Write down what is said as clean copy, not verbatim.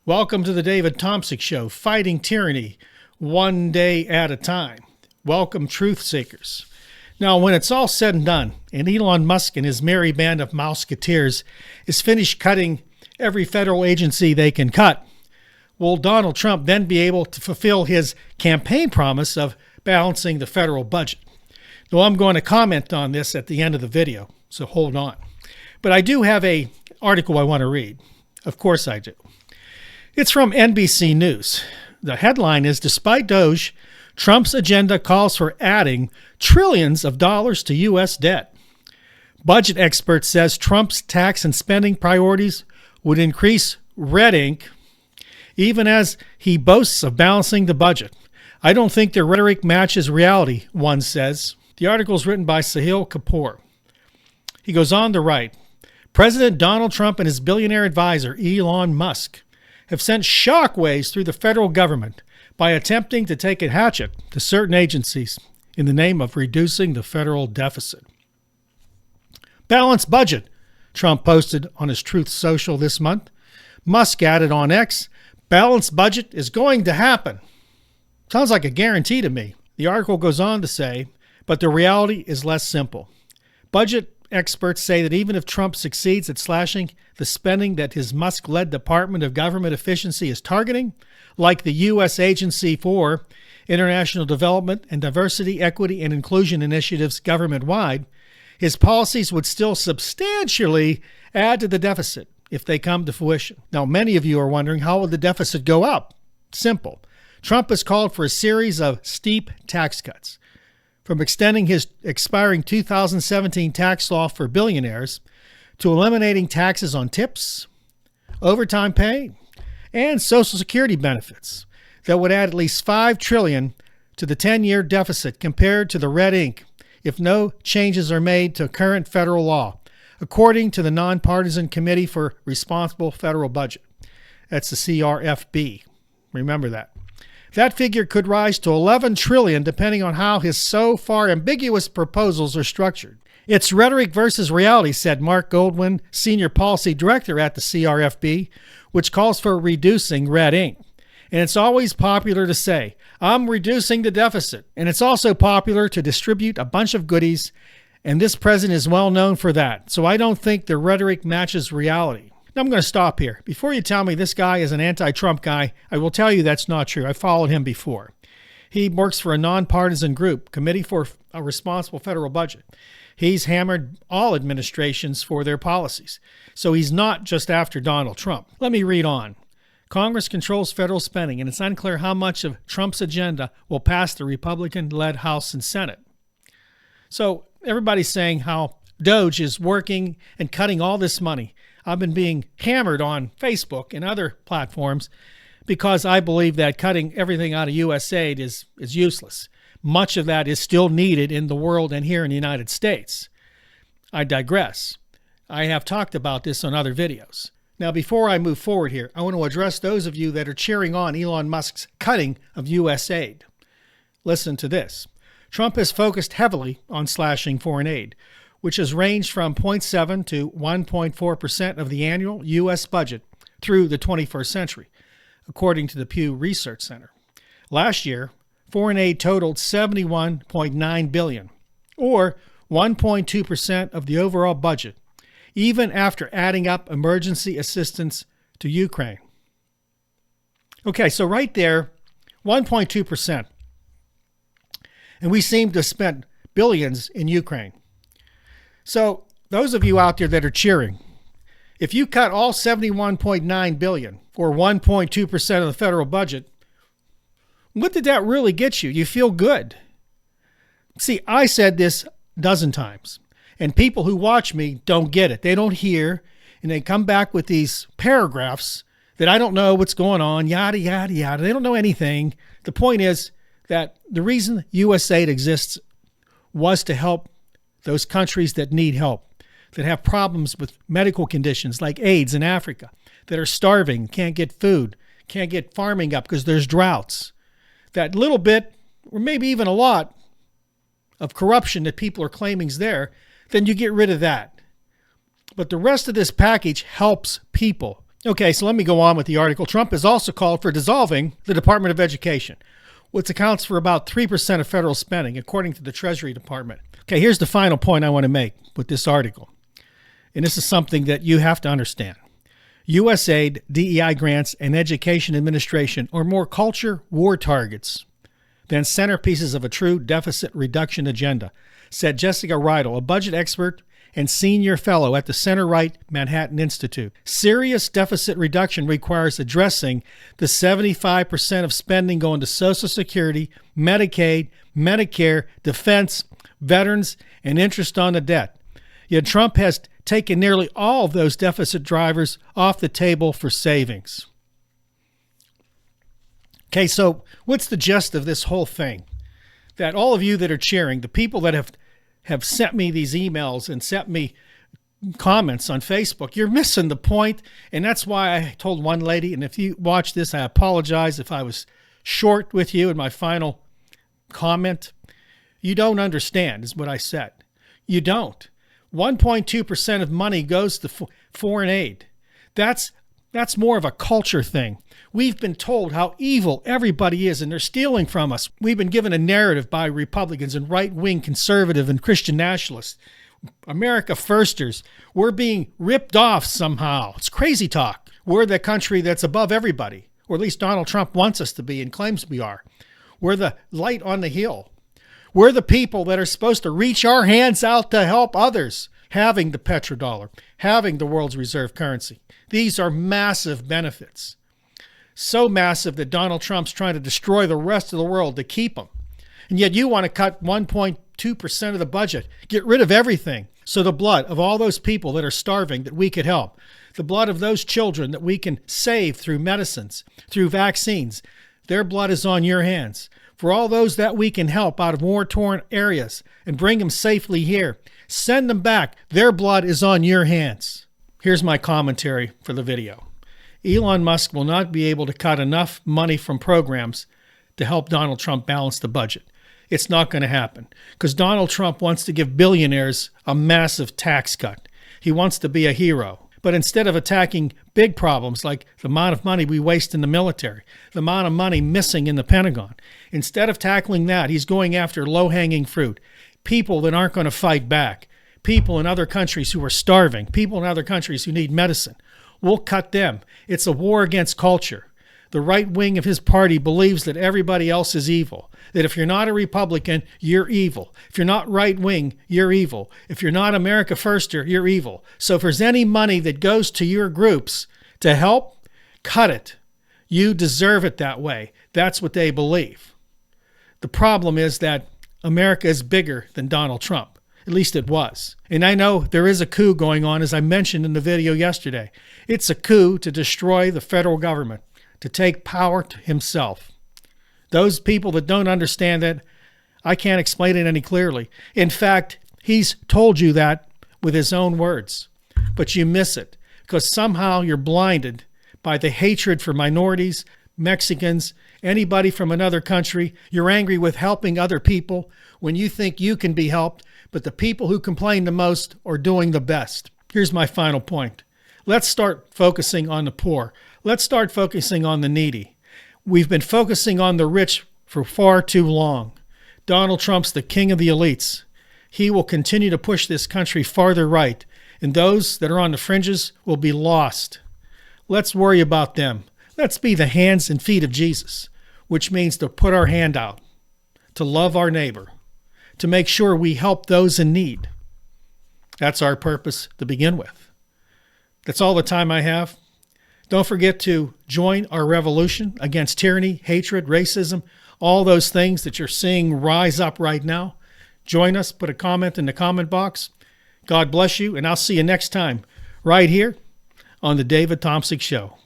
Welcome to the David Tomsic Show, fighting tyranny one day at a time. Welcome, truth seekers. Now, when it's all said and done, and Elon Musk and his merry band of Mouseketeers is finished cutting every federal agency they can cut, will Donald Trump then be able to fulfill his campaign promise of balancing the federal budget? Now, I'm going to comment on this at the end of the video, so hold on. But I do have an article I want to read. Of course I do. It's from NBC News. The headline is, despite Doge, Trump's agenda calls for adding trillions of dollars to U.S. debt. Budget expert says Trump's tax and spending priorities would increase red ink, even as he boasts of balancing the budget. I don't think their rhetoric matches reality, one says. The article is written by Sahil Kapoor. He goes on to write, President Donald Trump and his billionaire advisor, Elon Musk, have sent shockwaves through the federal government by attempting to take a hatchet to certain agencies in the name of reducing the federal deficit. Balanced budget, Trump posted on his Truth Social this month. Musk added on X, balanced budget is going to happen. Sounds like a guarantee to me. The article goes on to say, but the reality is less simple. Budget experts say that even if Trump succeeds at slashing the spending that his Musk-led Department of Government Efficiency is targeting, like the U.S. Agency for International Development and Diversity, Equity, and Inclusion initiatives government-wide, his policies would still substantially add to the deficit if they come to fruition. Now, many of you are wondering, how will the deficit go up? Simple. Trump has called for a series of steep tax cuts, from extending his expiring 2017 tax law for billionaires to eliminating taxes on tips, overtime pay, and Social Security benefits that would add at least $5 trillion to the 10-year deficit compared to the red ink if no changes are made to current federal law, according to the Nonpartisan Committee for Responsible Federal Budget. That's the CFRB. Remember that. That figure could rise to $11 trillion depending on how his so far ambiguous proposals are structured. It's rhetoric versus reality, said Mark Goldwyn, Senior Policy Director at the CFRB, which calls for reducing red ink. And it's always popular to say, I'm reducing the deficit. And it's also popular to distribute a bunch of goodies, and this president is well known for that. So I don't think the rhetoric matches reality. Now, I'm going to stop here. Before you tell me this guy is an anti-Trump guy, I will tell you that's not true. I followed him before. He works for a nonpartisan group, Committee for a Responsible Federal Budget. He's hammered all administrations for their policies. So he's not just after Donald Trump. Let me read on. Congress controls federal spending, and it's unclear how much of Trump's agenda will pass the Republican-led House and Senate. So everybody's saying how Doge is working and cutting all this money. I've been being hammered on Facebook and other platforms because I believe that cutting everything out of USAid is useless. Much of that is still needed in the world and here in the United States. I digress. I have talked about this on other videos. Now, before I move forward here, I want to address those of you that are cheering on Elon Musk's cutting of USAid. Listen to this. Trump has focused heavily on slashing foreign aid, which has ranged from 0.7 to 1.4% of the annual U.S. budget through the 21st century, according to the Pew Research Center. Last year, foreign aid totaled $71.9 billion, or 1.2% of the overall budget, even after adding up emergency assistance to Ukraine. Okay, so right there, 1.2%. And we seem to spend billions in Ukraine. So those of you out there that are cheering, if you cut all $71.9 billion, or 1.2% of the federal budget, what did that really get you? You feel good. See, I said this a dozen times, and people who watch me don't get it. They don't hear, and they come back with these paragraphs that I don't know what's going on, yada, yada, yada. They don't know anything. The point is that the reason USAID exists was to help those countries that need help, that have problems with medical conditions like AIDS in Africa, that are starving, can't get food, can't get farming up because there's droughts. That little bit, or maybe even a lot, of corruption that people are claiming is there, then you get rid of that. But the rest of this package helps people. Okay, so let me go on with the article. Trump has also called for dissolving the Department of Education, which accounts for about 3% of federal spending, according to the Treasury Department. Okay, here's the final point I want to make with this article. And this is something that you have to understand. USAid, DEI grants, and education administration are more culture war targets than centerpieces of a true deficit reduction agenda, said Jessica Rydell, a budget expert and senior fellow at the center-right Manhattan Institute. Serious deficit reduction requires addressing the 75% of spending going to Social Security, Medicaid, Medicare, defense, veterans, and interest on the debt. Yet Trump has taken nearly all of those deficit drivers off the table for savings. Okay, so what's the gist of this whole thing? That all of you that are cheering, the people that have sent me these emails and sent me comments on Facebook, you're missing the point. And that's why I told one lady, and if you watch this, I apologize if I was short with you in my final comment. You don't understand, is what I said. You don't. 1.2% of money goes to foreign aid. That's more of a culture thing. We've been told how evil everybody is, and they're stealing from us. We've been given a narrative by Republicans and right-wing conservative and Christian nationalists, America firsters. We're being ripped off somehow. It's crazy talk. We're the country that's above everybody, or at least Donald Trump wants us to be and claims we are. We're the light on the hill. We're the people that are supposed to reach our hands out to help others, having the petrodollar, having the world's reserve currency. These are massive benefits. So massive that Donald Trump's trying to destroy the rest of the world to keep them. And yet you want to cut 1.2% of the budget, get rid of everything. So the blood of all those people that are starving that we could help, the blood of those children that we can save through medicines, through vaccines, their blood is on your hands. For all those that we can help out of war-torn areas and bring them safely here, send them back. Their blood is on your hands. Here's my commentary for the video. Elon Musk will not be able to cut enough money from programs to help Donald Trump balance the budget. It's not going to happen because Donald Trump wants to give billionaires a massive tax cut. He wants to be a hero. But instead of attacking big problems like the amount of money we waste in the military, the amount of money missing in the Pentagon, instead of tackling that, he's going after low-hanging fruit, people that aren't going to fight back, people in other countries who are starving, people in other countries who need medicine. We'll cut them. It's a war against culture. The right wing of his party believes that everybody else is evil, that if you're not a Republican, you're evil. If you're not right wing, you're evil. If you're not America Firster, you're evil. So if there's any money that goes to your groups to help, cut it. You deserve it that way. That's what they believe. The problem is that America is bigger than Donald Trump. At least it was. And I know there is a coup going on, as I mentioned in the video yesterday. It's a coup to destroy the federal government, to take power to himself. Those people that don't understand that, I can't explain it any clearly. In fact, he's told you that with his own words. But you miss it because somehow you're blinded by the hatred for minorities, Mexicans, anybody from another country. You're angry with helping other people when you think you can be helped. But the people who complain the most are doing the best. Here's my final point. Let's start focusing on the poor. Let's start focusing on the needy. We've been focusing on the rich for far too long. Donald Trump's the king of the elites. He will continue to push this country farther right, and those that are on the fringes will be lost. Let's worry about them. Let's be the hands and feet of Jesus, which means to put our hand out, to love our neighbor, to make sure we help those in need. That's our purpose to begin with. That's all the time I have. Don't forget to join our revolution against tyranny, hatred, racism, all those things that you're seeing rise up right now. Join us. Put a comment in the comment box. God bless you, and I'll see you next time right here on The David Tomsic Show.